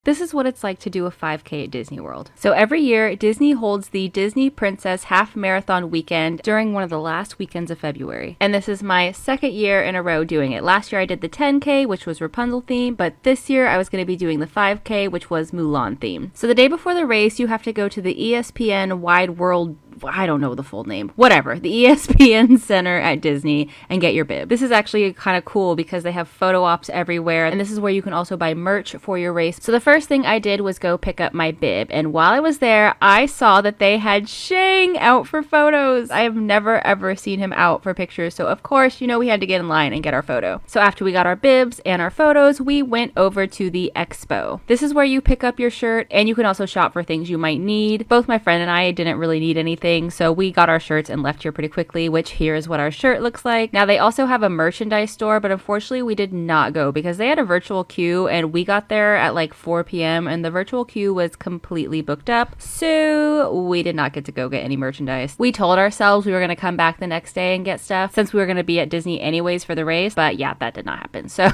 This is what it's like to do a 5K at Disney World. So every year, Disney holds the Disney Princess Half Marathon Weekend during one of the last weekends of February. And this is my second year in a row doing it. Last year I did the 10K, which was Rapunzel themed, but this year I was going to be doing the 5K, which was Mulan themed. So the day before the race, you have to go to the ESPN Wide World, I don't know the full name, whatever, the ESPN Center at Disney and get your bib. This is actually kind of cool because they have photo ops everywhere, and this is where you can also buy merch for your race. So the first thing I did was go pick up my bib, and while I was there, I saw that they had Shang out for photos. I have never ever seen him out for pictures, so of course, we had to get in line and get our photo. So after we got our bibs and our photos, we went over to the expo. This is where you pick up your shirt, and you can also shop for things you might need. Both my friend and I didn't really need anything, so we got our shirts and left here pretty quickly, which here is what our shirt looks like. Now they also have a merchandise store, but unfortunately we did not go because they had a virtual queue and we got there at like 4 p.m. and the virtual queue was completely booked up, so we did not get to go get any merchandise. We told ourselves we were going to come back the next day and get stuff since we were going to be at Disney anyways for the race, but yeah, that did not happen. So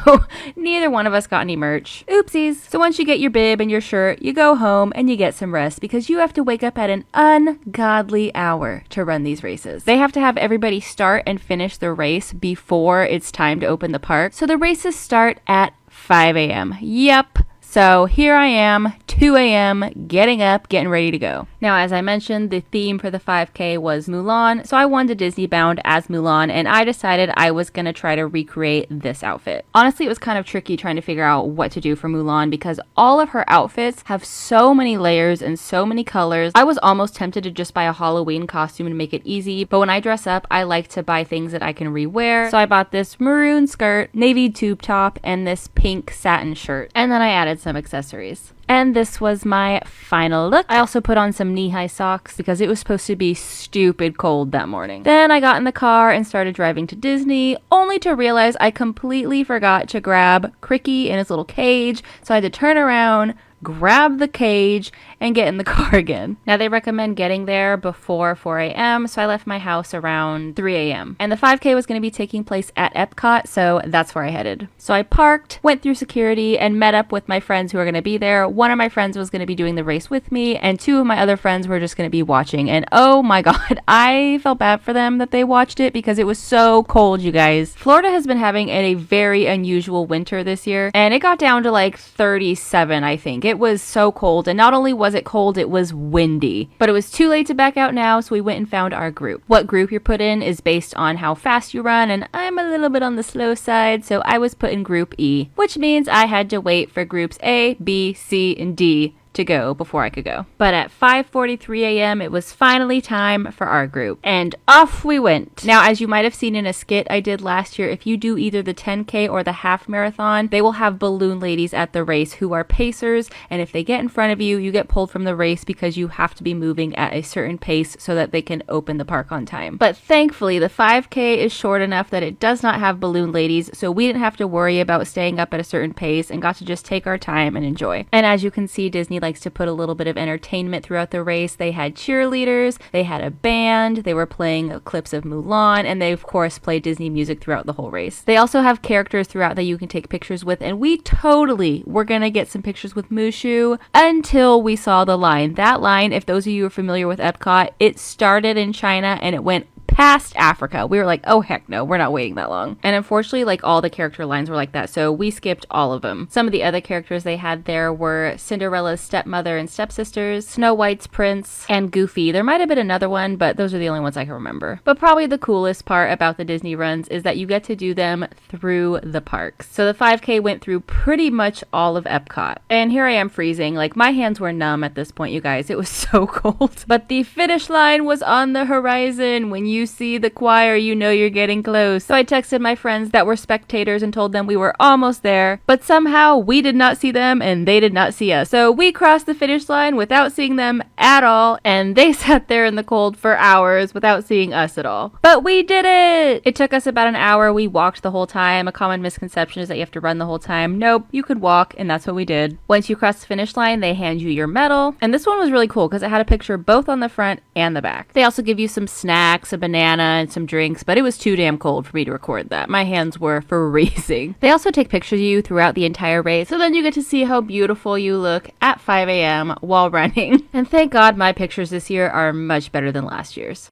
neither one of us got any merch. Oopsies. So once you get your bib and your shirt, you go home and you get some rest because you have to wake up at an ungodly hour to run these races. They have to have everybody start and finish the race before it's time to open the park. So the races start at 5 a.m. Yep. So here I am, 2 a.m., getting up, getting ready to go. Now, as I mentioned, the theme for the 5K was Mulan, so I wanted to Disney bound as Mulan, and I decided I was going to try to recreate this outfit. Honestly, it was kind of tricky trying to figure out what to do for Mulan because all of her outfits have so many layers and so many colors. I was almost tempted to just buy a Halloween costume and make it easy, but when I dress up, I like to buy things that I can rewear. So I bought this maroon skirt, navy tube top, and this pink satin shirt. And then I added some accessories. And this was my final look. I also put on some knee-high socks because it was supposed to be stupid cold that morning. Then I got in the car and started driving to Disney, only to realize I completely forgot to grab Cricky in his little cage, so I had to turn around, grab the cage, and get in the car again. Now they recommend getting there before 4 a.m., so I left my house around 3 a.m. And the 5K was going to be taking place at Epcot, so that's where I headed. So I parked, went through security, and met up with my friends who were going to be there. One of my friends was going to be doing the race with me, and two of my other friends were just going to be watching. And oh my god, I felt bad for them that they watched it because it was so cold, you guys. Florida has been having a very unusual winter this year, and it got down to like 37, I think. It was so cold, and not only was it cold, it was windy. But it was too late to back out now, so we went and found our group. What group you're put in is based on how fast you run, and I'm a little bit on the slow side, so I was put in Group E, which means I had to wait for Groups A, B, C, and D to go before I could go. But at 5:43 a.m. it was finally time for our group, and off we went. Now, as you might have seen in a skit I did last year, if you do either the 10K or the half marathon, they will have balloon ladies at the race who are pacers, and if they get in front of you, you get pulled from the race because you have to be moving at a certain pace so that they can open the park on time. But thankfully, the 5K is short enough that it does not have balloon ladies, so we didn't have to worry about staying up at a certain pace and got to just take our time and enjoy. And as you can see, Disney likes to put a little bit of entertainment throughout the race. They had cheerleaders, they had a band, they were playing clips of Mulan, and they of course played Disney music throughout the whole race. They also have characters throughout that you can take pictures with, and we totally were gonna get some pictures with Mushu until we saw the line. That line, if those of you are familiar with Epcot, it started in China and it went past Africa. We were like, oh heck no, we're not waiting that long. And unfortunately, like all the character lines were like that, so we skipped all of them. Some of the other characters they had there were Cinderella's stepmother and stepsisters, Snow White's prince, and Goofy. There might have been another one, but those are the only ones I can remember. But probably the coolest part about the Disney runs is that you get to do them through the parks. So the 5K went through pretty much all of Epcot. And here I am freezing. Like, my hands were numb at this point, you guys. It was so cold. But the finish line was on the horizon. When you see the choir, you know you're getting close. So I texted my friends that were spectators and told them we were almost there, but somehow we did not see them and they did not see us. So we crossed the finish line without seeing them at all, and they sat there in the cold for hours without seeing us at all. But we did it! It took us about an hour. We walked the whole time. A common misconception is that you have to run the whole time. Nope, you could walk, and that's what we did. Once you cross the finish line, they hand you your medal, and this one was really cool because it had a picture both on the front and the back. They also give you some snacks, a banana, banana and some drinks, but it was too damn cold for me to record that. My hands were freezing. They also take pictures of you throughout the entire race, so then you get to see how beautiful you look at 5 a.m. while running. And thank God my pictures this year are much better than last year's.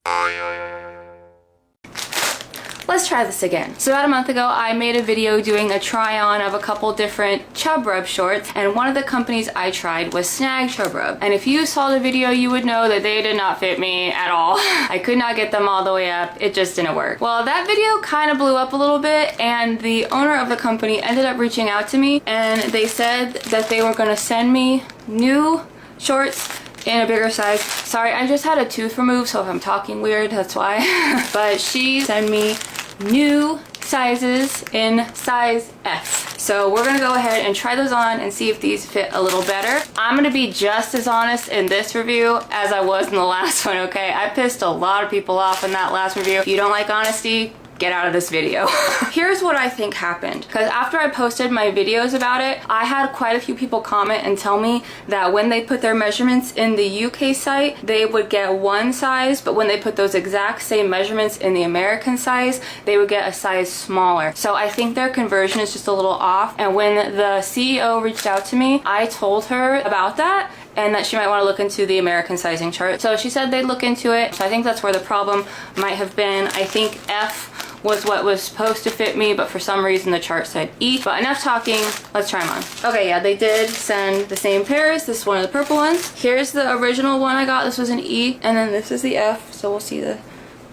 Let's try this again. So about a month ago, I made a video doing a try on of a couple different Chub Rub shorts, and one of the companies I tried was Snag Chub Rub. And if you saw the video, you would know that they did not fit me at all. I could not get them all the way up. It just didn't work. Well, that video kind of blew up a little bit, and the owner of the company ended up reaching out to me, and they said that they were gonna send me new shorts in a bigger size. Sorry, I just had a tooth removed, so if I'm talking weird, that's why. But she sent me new sizes in size F. So we're gonna go ahead and try those on and see if these fit a little better. I'm gonna be just as honest in this review as I was in the last one, okay? I pissed a lot of people off in that last review. If you don't like honesty, get out of this video. Here's what I think happened, because after I posted my videos about it, I had quite a few people comment and tell me that when they put their measurements in the UK site, they would get one size, but when they put those exact same measurements in the American size, they would get a size smaller. So I think their conversion is just a little off, and when the CEO reached out to me, I told her about that and that she might want to look into the American sizing chart. So she said they'd look into it. So I think that's where the problem might have been. I think F was what was supposed to fit me, but for some reason the chart said E. But enough talking, let's try them on. Okay, yeah, they did send the same pairs. This is one of the purple ones. Here's the original one I got. This was an E, and then this is the F, so we'll see the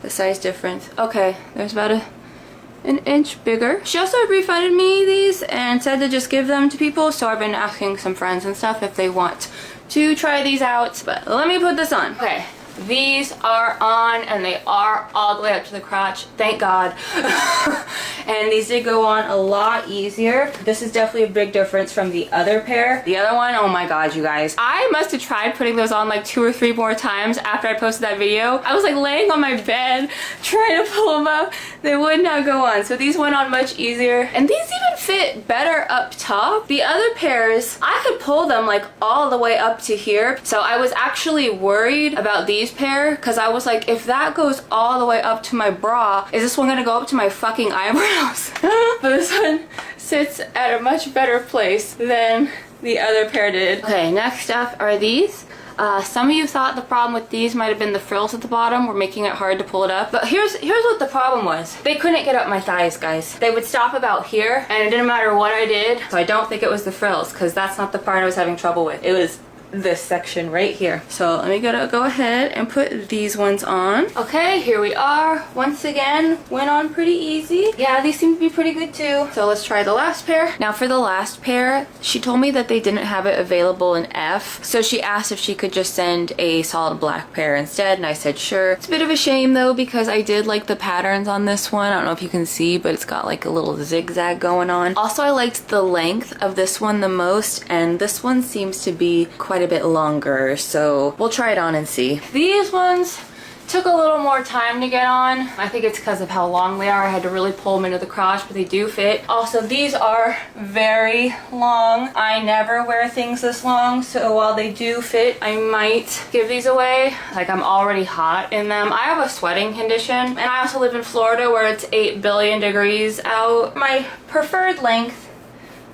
size difference. Okay, there's about an inch bigger. She also refunded me these and said to just give them to people, so I've been asking some friends and stuff if they want to try these out. But let me put this on. Okay. These are on, and they are all the way up to the crotch, thank God. And these did go on a lot easier. This is definitely a big difference from the other pair. The other one, oh my God, you guys. I must have tried putting those on like 2 or 3 more times after I posted that video. I was like laying on my bed trying to pull them up. They would not go on. So these went on much easier. And these even fit better up top. The other pairs, I could pull them like all the way up to here. So I was actually worried about these pair, because I was like, if that goes all the way up to my bra, is this one gonna go up to my fucking eyebrows? But this one sits at a much better place than the other pair did. Okay, next up are these. Some of you thought the problem with these might have been the frills at the bottom were making it hard to pull it up. But here's what the problem was. They couldn't get up my thighs, guys. They would stop about here, and it didn't matter what I did. So I don't think it was the frills, because that's not the part I was having trouble with. It was this section right here. So let me go ahead and put these ones on. Okay, here we are. Once again, went on pretty easy. Yeah, these seem to be pretty good too. So let's try the last pair. Now for the last pair, she told me that they didn't have it available in F. So she asked if she could just send a solid black pair instead, and I said sure. It's a bit of a shame though, because I did like the patterns on this one. I don't know if you can see, but it's got like a little zigzag going on. Also, I liked the length of this one the most, and this one seems to be quite a bit longer, so we'll try it on and see. These ones took a little more time to get on. I think it's because of how long they are. I had to really pull them into the crotch, but they do fit. Also, these are very long. I never wear things this long, so while they do fit, I might give these away. Like, I'm already hot in them. I have a sweating condition, and I also live in Florida where it's 8 billion degrees out. My preferred length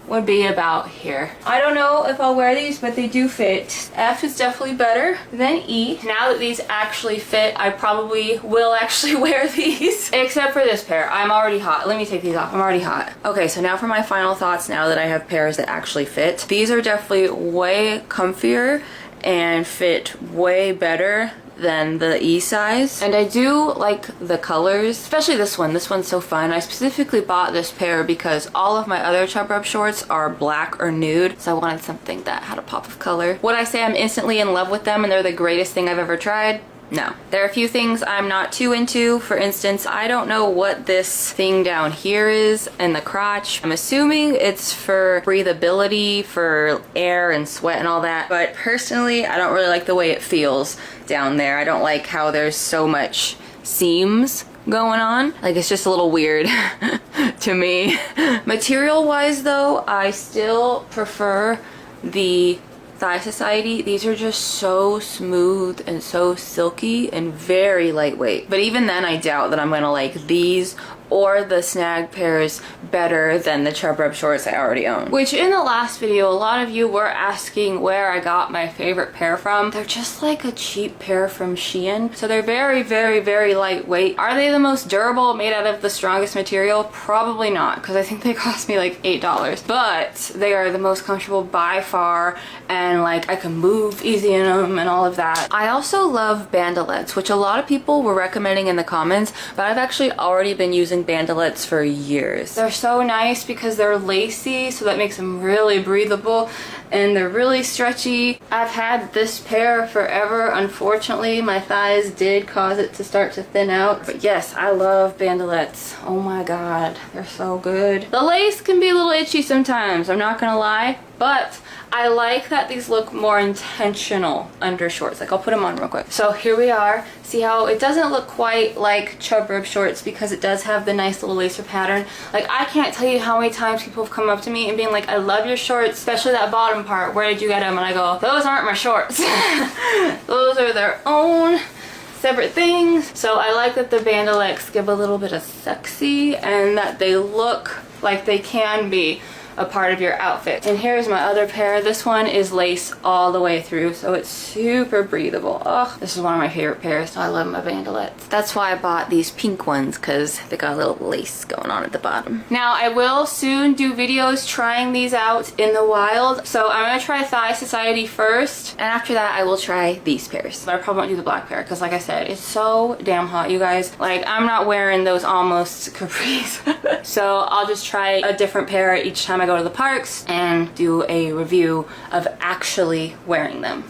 would be about here. I don't know if I'll wear these, but they do fit. F is definitely better than E. Now that these actually fit, I probably will actually wear these. Except for this pair. I'm already hot. Let me take these off. I'm already hot. Okay, so now for my final thoughts now that I have pairs that actually fit. These are definitely way comfier and fit way better than the E size, and I do like the colors, especially this one. This one's so fun. I specifically bought this pair because all of my other Chub Rub shorts are black or nude, so I wanted something that had a pop of color. Would I say I'm instantly in love with them and they're the greatest thing I've ever tried? No. There are a few things I'm not too into. For instance, I don't know what this thing down here is in the crotch. I'm assuming it's for breathability, for air and sweat and all that, but personally, I don't really like the way it feels down there. I don't like how there's so much seams going on. Like, it's just a little weird to me. Material wise though, I still prefer the Thigh Society, these are just so smooth and so silky and very lightweight. But even then, I doubt that I'm gonna like these or the Snag pairs better than the Chub Rub shorts I already own. Which in the last video, a lot of you were asking where I got my favorite pair from. They're just like a cheap pair from Shein. So they're very, very, very lightweight. Are they the most durable, made out of the strongest material? Probably not, because I think they cost me like $8. But they are the most comfortable by far, and like I can move easy in them and all of that. I also love bandelettes, which a lot of people were recommending in the comments, but I've actually already been using bandelettes for years. They're so nice because they're lacy, so that makes them really breathable, and they're really stretchy. I've had this pair forever. Unfortunately, my thighs did cause it to start to thin out. But yes, I love bandelettes. Oh my god, they're so good. The lace can be a little itchy sometimes, I'm not gonna lie, but I like that these look more intentional under shorts. Like, I'll put them on real quick. So here we are. See how it doesn't look quite like Chub Rub shorts because it does have the nice little lacer pattern. Like, I can't tell you how many times people have come up to me and being like, I love your shorts, especially that bottom part. Where did you get them? And I go, those aren't my shorts. Those are their own separate things. So I like that the bandelettes give a little bit of sexy and that they look like they can be a part of your outfit. And here's my other pair. This one is lace all the way through, so it's super breathable. Oh, this is one of my favorite pairs, so I love my bandelettes. That's why I bought these pink ones, because they got a little lace going on at the bottom. Now, I will soon do videos trying these out in the wild, so I'm gonna try Thigh Society first, and after that I will try these pairs. But I probably won't do the black pair, because like I said, it's so damn hot, you guys. Like, I'm not wearing those almost capris. So I'll just try a different pair each time I go to the parks and do a review of actually wearing them.